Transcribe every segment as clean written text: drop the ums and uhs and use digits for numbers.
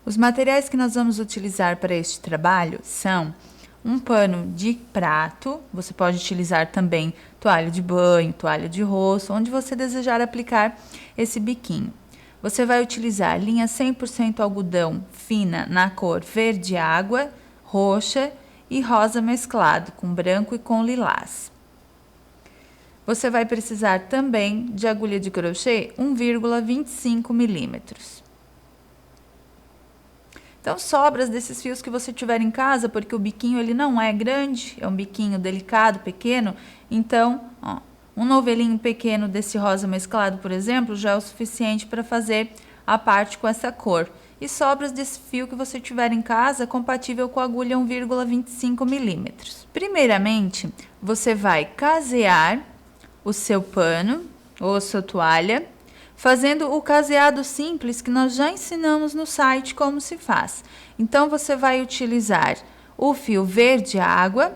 Os materiais que nós vamos utilizar para este trabalho são um pano de prato, você pode utilizar também toalha de banho, toalha de rosto, onde você desejar aplicar esse biquinho. Você vai utilizar linha 100% algodão fina na cor verde água, roxa e rosa mesclado, com branco e com lilás. Você vai precisar também de agulha de crochê 1,25 milímetros. Então, sobras desses fios que você tiver em casa, porque o biquinho ele não é grande, é um biquinho delicado, pequeno. Então, ó, um novelinho pequeno desse rosa mesclado, por exemplo, já é o suficiente para fazer a parte com essa cor. E sobras desse fio que você tiver em casa, compatível com a agulha 1,25 milímetros. Primeiramente, você vai casear o seu pano ou a sua toalha, fazendo o caseado simples que nós já ensinamos no site como se faz. Então, você vai utilizar o fio verde água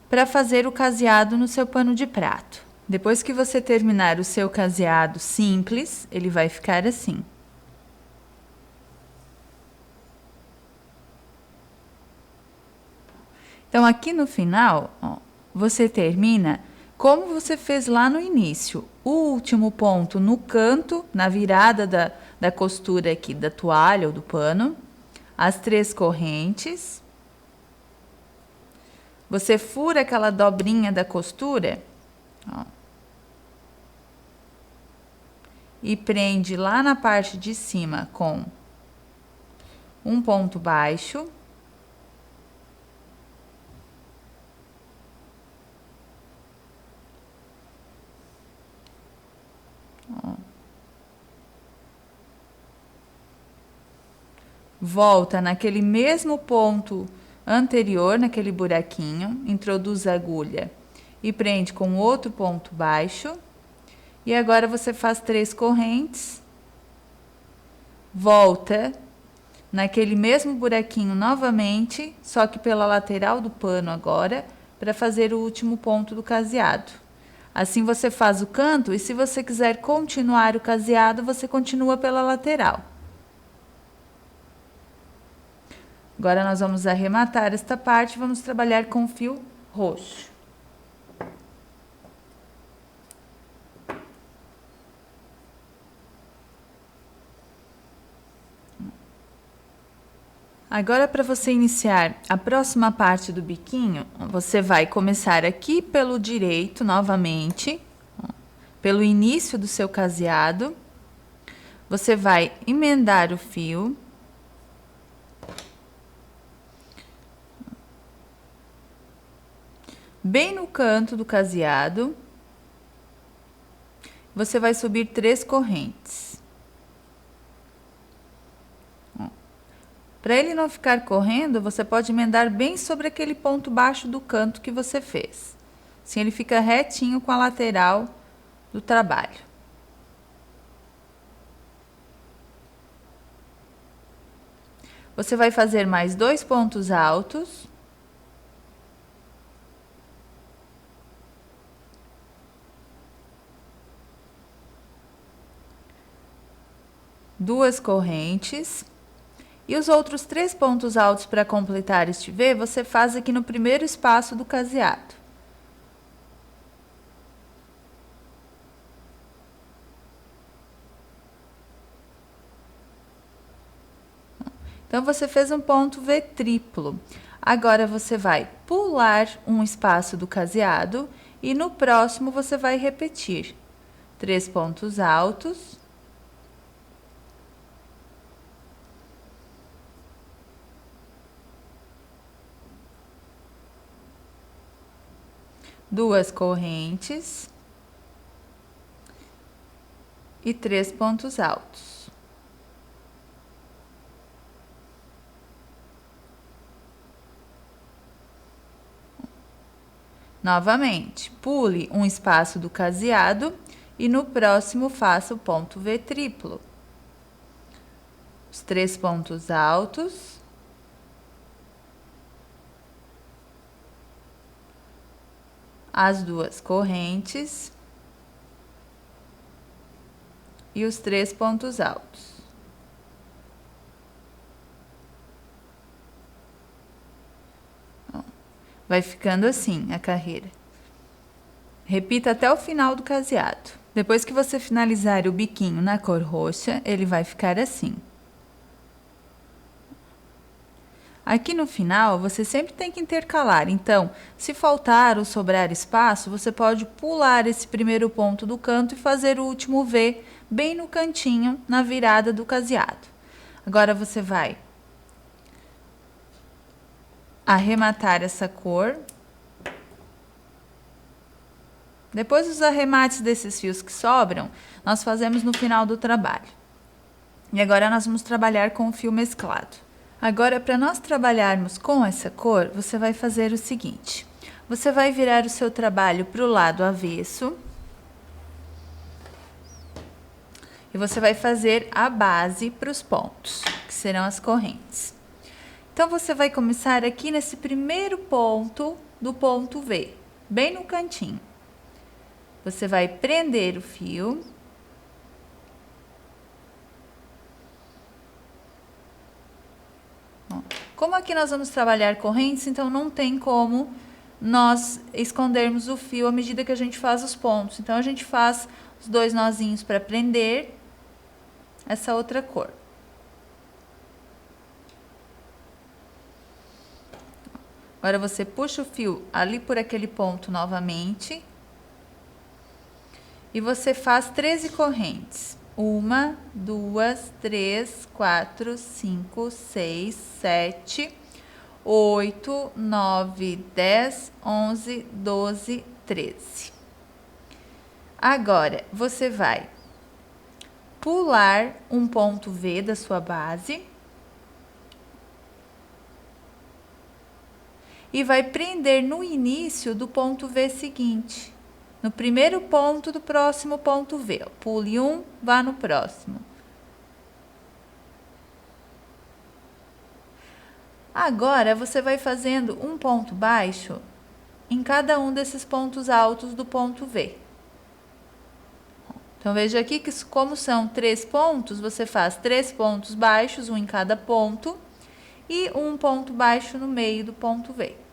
para fazer o caseado no seu pano de prato. Depois que você terminar o seu caseado simples, ele vai ficar assim. Então, aqui no final, ó, você termina como você fez lá no início. O último ponto no canto, na virada da costura aqui da toalha ou do pano, as 3 correntes. Você fura aquela dobrinha da costura, ó, e prende lá na parte de cima com um ponto baixo. Ó. Volta naquele mesmo ponto anterior, naquele buraquinho, introduz a agulha e prende com outro ponto baixo. E agora você faz 3 correntes, volta naquele mesmo buraquinho novamente, só que pela lateral do pano agora, para fazer o último ponto do caseado. Assim você faz o canto e se você quiser continuar o caseado, você continua pela lateral. Agora nós vamos arrematar esta parte, vamos trabalhar com fio roxo. Agora, para você iniciar a próxima parte do biquinho, você vai começar aqui pelo direito novamente, pelo início do seu caseado. Você vai emendar o fio. Bem no canto do caseado, você vai subir 3 correntes. Para ele não ficar correndo, você pode emendar bem sobre aquele ponto baixo do canto que você fez. Assim ele fica retinho com a lateral do trabalho. Você vai fazer mais 2 pontos altos. Duas correntes. E os outros 3 pontos altos para completar este V, você faz aqui no primeiro espaço do caseado. Então, você fez um ponto V triplo. Agora, você vai pular um espaço do caseado e no próximo você vai repetir 3 pontos altos. Duas correntes e 3 pontos altos. Novamente, pule um espaço do caseado e no próximo faça o ponto V triplo. Os 3 pontos altos. As 2 correntes e os 3 pontos altos. Vai ficando assim a carreira. Repita até o final do caseado. Depois que você finalizar o biquinho na cor roxa, ele vai ficar assim. Aqui no final, você sempre tem que intercalar. Então, se faltar ou sobrar espaço, você pode pular esse primeiro ponto do canto e fazer o último V bem no cantinho, na virada do caseado. Agora, você vai arrematar essa cor. Depois dos arremates desses fios que sobram, nós fazemos no final do trabalho. E agora nós vamos trabalhar com o fio mesclado. Agora, para nós trabalharmos com essa cor, você vai fazer o seguinte. Você vai virar o seu trabalho para o lado avesso. E você vai fazer a base para os pontos, que serão as correntes. Então, você vai começar aqui nesse primeiro ponto do ponto V, bem no cantinho. Você vai prender o fio. Como aqui nós vamos trabalhar correntes, então não tem como nós escondermos o fio à medida que a gente faz os pontos. Então, a gente faz os 2 nozinhos para prender essa outra cor. Agora, você puxa o fio ali por aquele ponto novamente. E você faz 13 correntes. 1, 2, 3, 4, 5, 6, 7, 8, 9, 10, 11, 12, 13. Agora, você vai pular um ponto V da sua base. E vai prender no início do ponto V seguinte. No primeiro ponto do próximo ponto V. Pule um, vá no próximo. Agora, você vai fazendo um ponto baixo em cada um desses pontos altos do ponto V. Então, veja aqui que como são 3 pontos, você faz 3 pontos baixos, um em cada ponto, e um ponto baixo no meio do ponto V.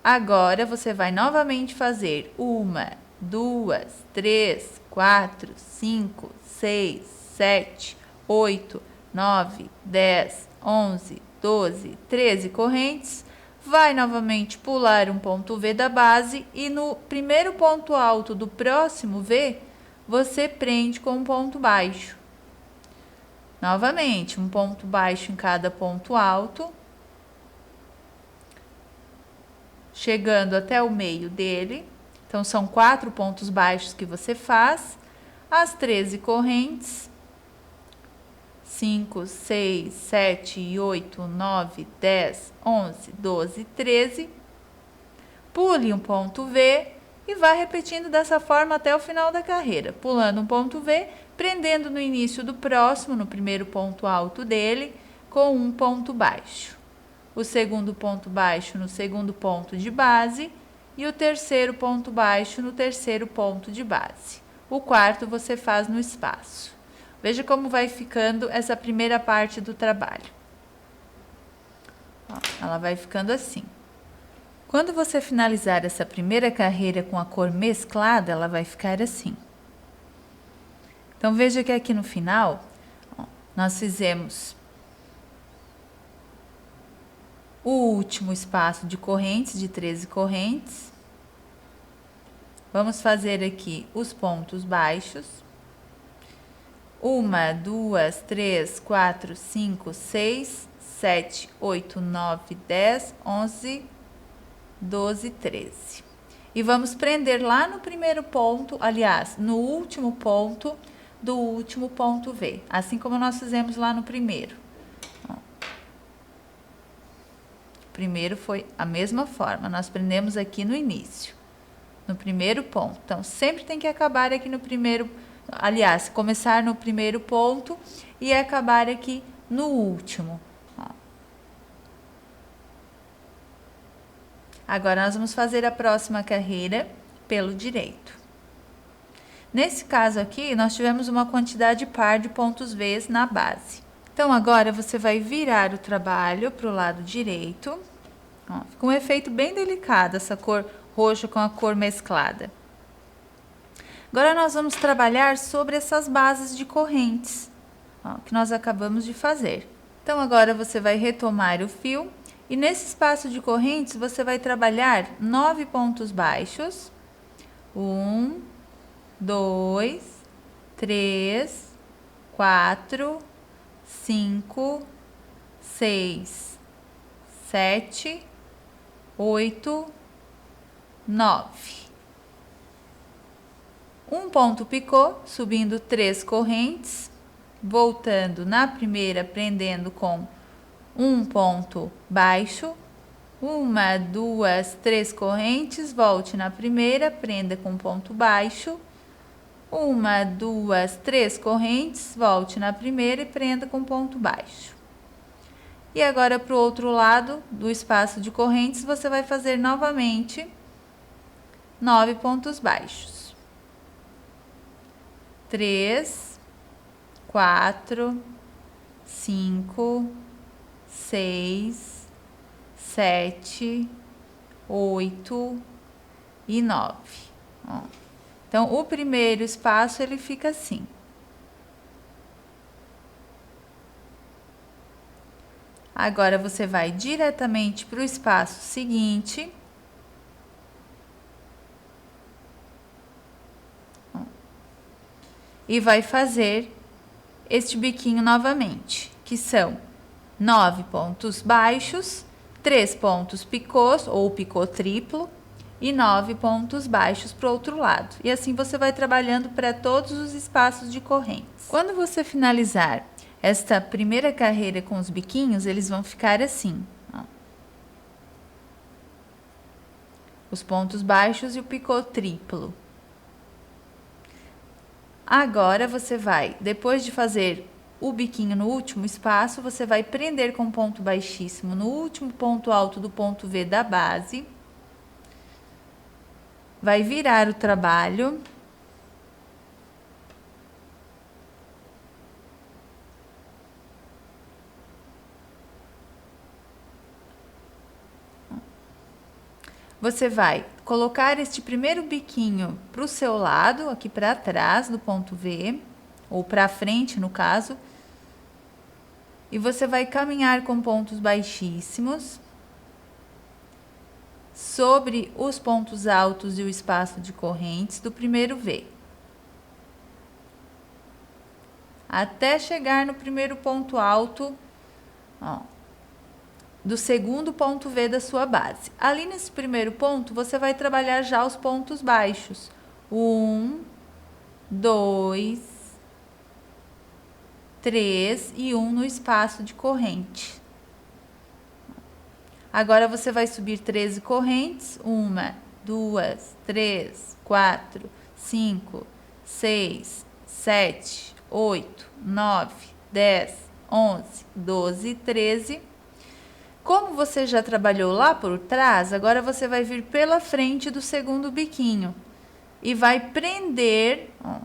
Agora, você vai novamente fazer 1, 2, 3, 4, 5, 6, 7, 8, 9, 10, 11, 12, 13 correntes. Vai novamente pular um ponto V da base e no primeiro ponto alto do próximo V, você prende com um ponto baixo. Novamente, um ponto baixo em cada ponto alto. Chegando até o meio dele. Então, são 4 pontos baixos que você faz. As 13 correntes. 5, 6, 7, 8, 9, 10, 11, 12, 13. Pule um ponto V e vá repetindo dessa forma até o final da carreira. Pulando um ponto V, prendendo no início do próximo, no primeiro ponto alto dele, com um ponto baixo. O segundo ponto baixo no segundo ponto de base e o terceiro ponto baixo no terceiro ponto de base. O quarto você faz no espaço. Veja como vai ficando essa primeira parte do trabalho. Ó, ela vai ficando assim. Quando você finalizar essa primeira carreira com a cor mesclada, ela vai ficar assim. Então, veja que aqui no final, ó, nós fizemos o último espaço de correntes, de 13 correntes. Vamos fazer aqui os pontos baixos. 1, 2, 3, 4, 5, 6, 7, 8, 9, 10, 11, 12, 13. E vamos prender lá no primeiro ponto, aliás, no último ponto do último ponto V, assim como nós fizemos lá no primeiro. Primeiro foi a mesma forma, nós prendemos aqui no início, no primeiro ponto. Então, sempre tem que acabar aqui no primeiro, aliás, começar no primeiro ponto e acabar aqui no último. Ó. Agora, nós vamos fazer a próxima carreira pelo direito. Nesse caso aqui, nós tivemos uma quantidade par de pontos V na base. Então, agora você vai virar o trabalho para o lado direito. Ó, fica um efeito bem delicado, essa cor roxa com a cor mesclada. Agora, nós vamos trabalhar sobre essas bases de correntes, ó, que nós acabamos de fazer. Então, agora você vai retomar o fio e nesse espaço de correntes você vai trabalhar 9 pontos baixos. 1, 2, 3, 4, 5, 6, 7, 8, 9. Um ponto picô, subindo 3 correntes, voltando na primeira, prendendo com um ponto baixo, 1, 2, 3 correntes, volte na primeira, prenda com ponto baixo, 1, 2, 3 correntes, volte na primeira e prenda com ponto baixo. E agora para o outro lado do espaço de correntes, você vai fazer novamente 9 pontos baixos. 3, 4, 5, 6, 7, 8 e 9. Ó. Então, o primeiro espaço, ele fica assim. Agora, você vai diretamente para o espaço seguinte. Ó. E vai fazer este biquinho novamente, que são 9 pontos baixos, 3 pontos picôs ou picô triplo e 9 pontos baixos para o outro lado. E assim você vai trabalhando para todos os espaços de correntes. Quando você finalizar esta primeira carreira com os biquinhos, eles vão ficar assim, ó. Os pontos baixos e o picô triplo. Agora você vai, depois de fazer o biquinho no último espaço, você vai prender com ponto baixíssimo no último ponto alto do ponto V da base. Vai virar o trabalho. Você vai colocar este primeiro biquinho para o seu lado, aqui para trás do ponto V, ou para frente no caso. E você vai caminhar com pontos baixíssimos sobre os pontos altos e o espaço de correntes do primeiro V. Até chegar no primeiro ponto alto, ó, do segundo ponto V da sua base. Ali nesse primeiro ponto, você vai trabalhar já os pontos baixos. 1, 2, 3 e 1 no espaço de corrente. Agora, você vai subir 13 correntes. 1, 2, 3, 4, 5, 6, 7, 8, 9, 10, 11, 12, 13. Como você já trabalhou lá por trás, agora você vai vir pela frente do segundo biquinho e vai prender, ó.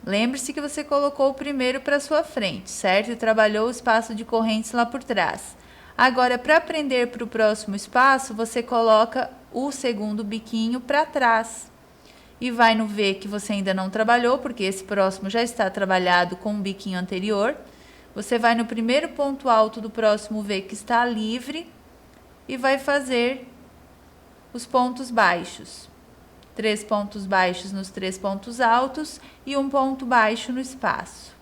Lembre-se que você colocou o primeiro para sua frente, certo? E trabalhou o espaço de correntes lá por trás. Agora, para prender para o próximo espaço, você coloca o segundo biquinho para trás. E vai no V que você ainda não trabalhou, porque esse próximo já está trabalhado com o biquinho anterior. Você vai no primeiro ponto alto do próximo V que está livre e vai fazer os pontos baixos. 3 pontos baixos nos 3 pontos altos e um ponto baixo no espaço.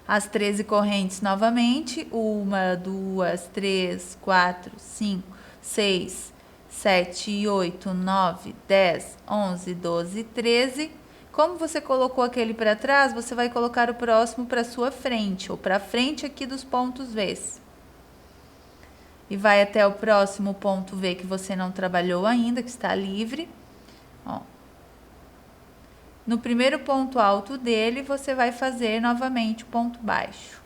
As 13 correntes novamente. 1, 2, 3, 4, 5, 6, 7, 8, 9, 10, 11, 12, 13. Como você colocou aquele para trás, você vai colocar o próximo para sua frente, ou para frente aqui dos pontos V's. E vai até o próximo ponto V que você não trabalhou ainda, que está livre. Ó. No primeiro ponto alto dele, você vai fazer novamente o ponto baixo.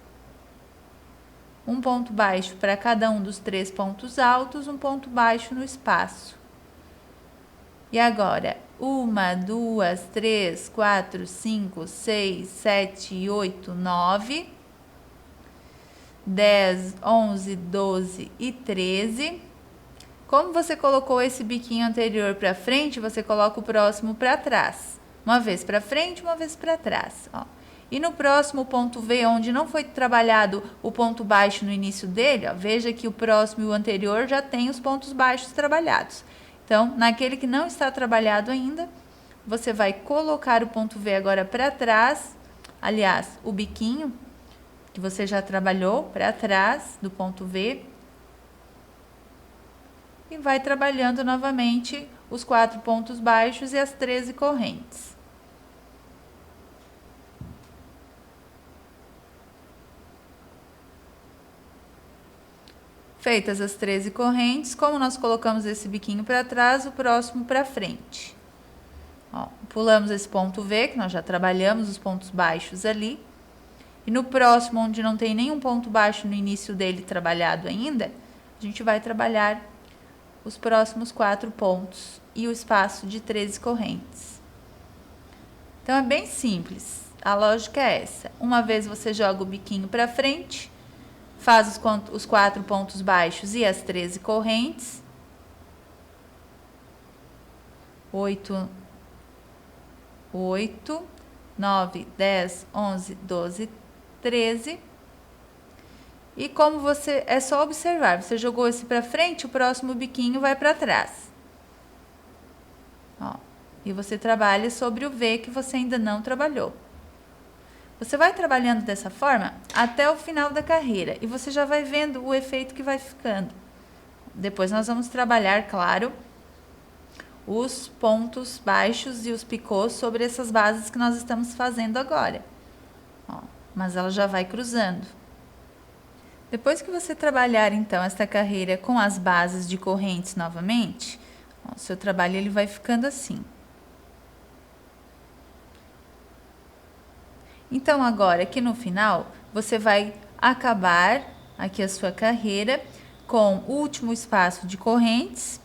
Um ponto baixo para cada um dos 3 pontos altos, um ponto baixo no espaço. E agora, 1, 2, 3, 4, 5, 6, 7, 8, 9. 10, 11, 12 e 13. Como você colocou esse biquinho anterior para frente, você coloca o próximo para trás. Uma vez para frente, uma vez para trás, ó. E no próximo ponto V, onde não foi trabalhado o ponto baixo no início dele, ó, veja que o próximo e o anterior já tem os pontos baixos trabalhados. Então, naquele que não está trabalhado ainda, você vai colocar o ponto V agora para trás, aliás, o biquinho que você já trabalhou para trás do ponto V, e vai trabalhando novamente os 4 pontos baixos e as 13 correntes. Feitas as 13 correntes, como nós colocamos esse biquinho para trás, o próximo para frente. Ó, pulamos esse ponto V, que nós já trabalhamos os pontos baixos ali. E no próximo, onde não tem nenhum ponto baixo no início dele trabalhado ainda, a gente vai trabalhar os próximos 4 pontos e o espaço de 13 correntes. Então, é bem simples. A lógica é essa. Uma vez você joga o biquinho para frente, faz os 4 pontos baixos e as 13 correntes. 8, 9, 10, 11, 12, 13. E como você, é só observar, você jogou esse para frente, o próximo biquinho vai para trás. Ó, e você trabalha sobre o V que você ainda não trabalhou. Você vai trabalhando dessa forma até o final da carreira e você já vai vendo o efeito que vai ficando. Depois nós vamos trabalhar, claro, os pontos baixos e os picôs sobre essas bases que nós estamos fazendo agora. Ó, mas ela já vai cruzando. Depois que você trabalhar, então, esta carreira com as bases de correntes novamente, ó, o seu trabalho ele vai ficando assim. Então, agora, aqui no final, você vai acabar aqui a sua carreira com o último espaço de correntes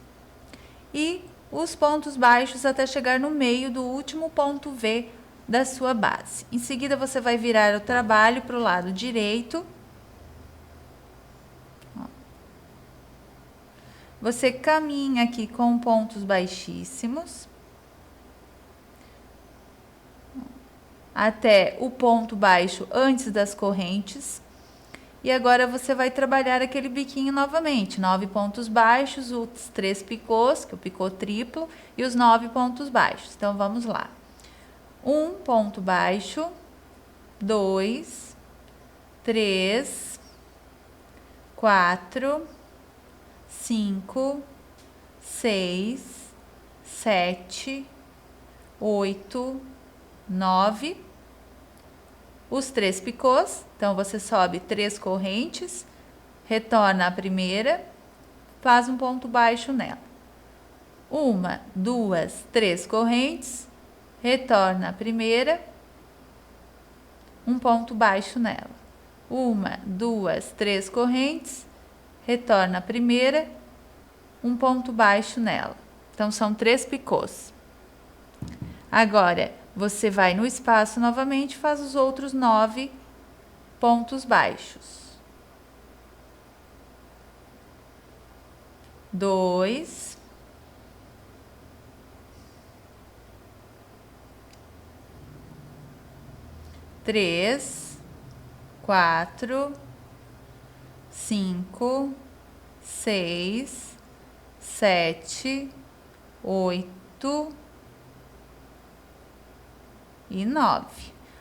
e os pontos baixos até chegar no meio do último ponto V da sua base. Em seguida, você vai virar o trabalho para o lado direito. Você caminha aqui com pontos baixíssimos até o ponto baixo antes das correntes. E agora você vai trabalhar aquele biquinho novamente, 9 pontos baixos, os 3 picôs, que é o picô triplo, e os 9 pontos baixos. Então, vamos lá. 1 ponto baixo, 2, 3, 4, 5, 6, 7, 8, 9, os 3 picôs. Então, você sobe 3 correntes, retorna a primeira, faz um ponto baixo nela. 1, 2, 3 correntes, retorna a primeira, um ponto baixo nela. 1, 2, 3 correntes, retorna a primeira, um ponto baixo nela. Então, são 3 picôs. Agora, você vai no espaço novamente e faz os outros 9 pontos baixos. 2, 3, 4, 5, 6, 7, 8 e 9.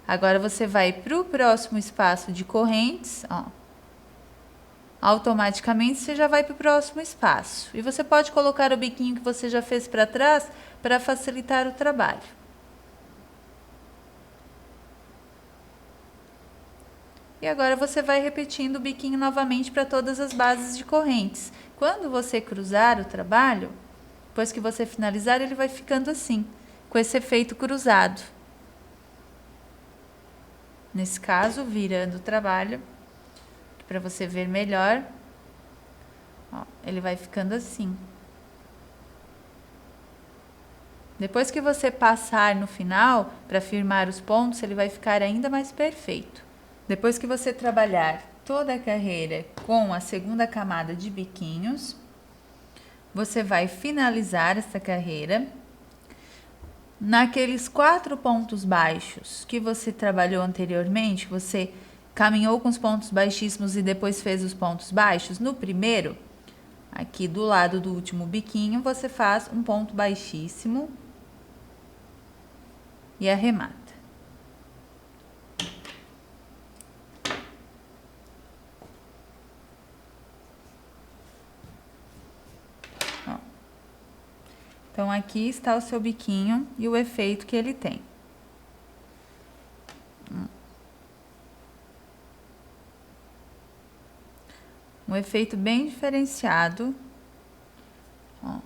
Agora, você vai para o próximo espaço de correntes, ó. Automaticamente, você já vai para o próximo espaço. E você pode colocar o biquinho que você já fez para trás para facilitar o trabalho. E agora, você vai repetindo o biquinho novamente para todas as bases de correntes. Quando você cruzar o trabalho, depois que você finalizar, ele vai ficando assim, com esse efeito cruzado. Nesse caso, virando o trabalho, para você ver melhor, ó, ele vai ficando assim. Depois que você passar no final, para firmar os pontos, ele vai ficar ainda mais perfeito. Depois que você trabalhar toda a carreira com a segunda camada de biquinhos. Você vai finalizar essa carreira. Naqueles 4 pontos baixos que você trabalhou anteriormente, você caminhou com os pontos baixíssimos e depois fez os pontos baixos. No primeiro, aqui do lado do último biquinho, você faz um ponto baixíssimo e arremata. Ó. Então, aqui está o seu biquinho e o efeito que ele tem. Um efeito bem diferenciado. Ó.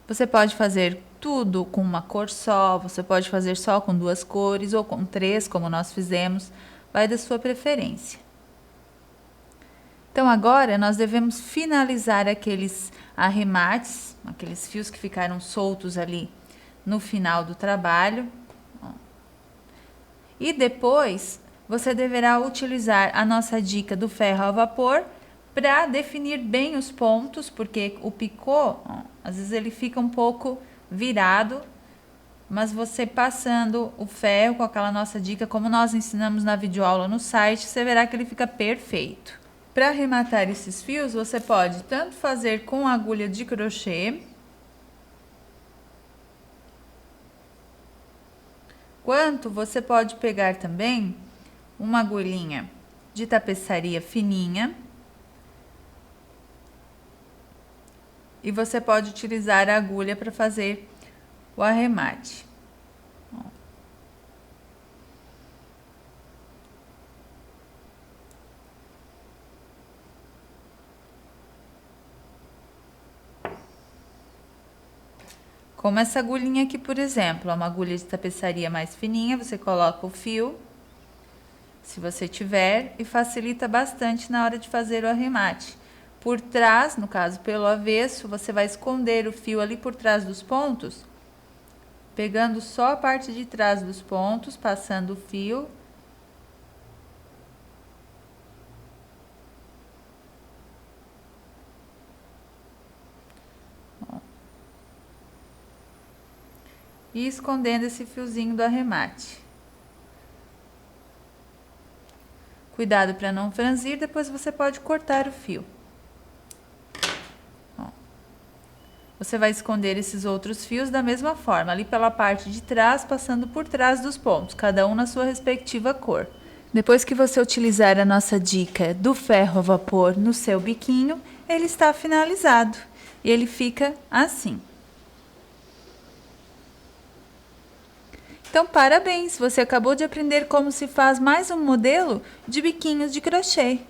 Você pode fazer tudo com uma cor só, você pode fazer só com 2 cores ou com 3, como nós fizemos, vai da sua preferência. Então, agora nós devemos finalizar aqueles arremates, aqueles fios que ficaram soltos ali no final do trabalho. Ó. E depois, você deverá utilizar a nossa dica do ferro a vapor para definir bem os pontos, porque o picô, ó, às vezes ele fica um pouco virado, mas você passando o ferro com aquela nossa dica, como nós ensinamos na videoaula no site, você verá que ele fica perfeito. Para arrematar esses fios, você pode tanto fazer com agulha de crochê, quanto você pode pegar também uma agulhinha de tapeçaria fininha, e você pode utilizar a agulha para fazer o arremate. Ó. Como essa agulhinha aqui, por exemplo, é uma agulha de tapeçaria mais fininha, você coloca o fio, se você tiver, e facilita bastante na hora de fazer o arremate. Por trás, no caso pelo avesso, você vai esconder o fio ali por trás dos pontos, pegando só a parte de trás dos pontos, passando o fio. Ó. E escondendo esse fiozinho do arremate. Cuidado para não franzir, depois você pode cortar o fio. Você vai esconder esses outros fios da mesma forma, ali pela parte de trás, passando por trás dos pontos, cada um na sua respectiva cor. Depois que você utilizar a nossa dica do ferro a vapor no seu biquinho, ele está finalizado. E ele fica assim. Então, parabéns! Você acabou de aprender como se faz mais um modelo de biquinhos de crochê.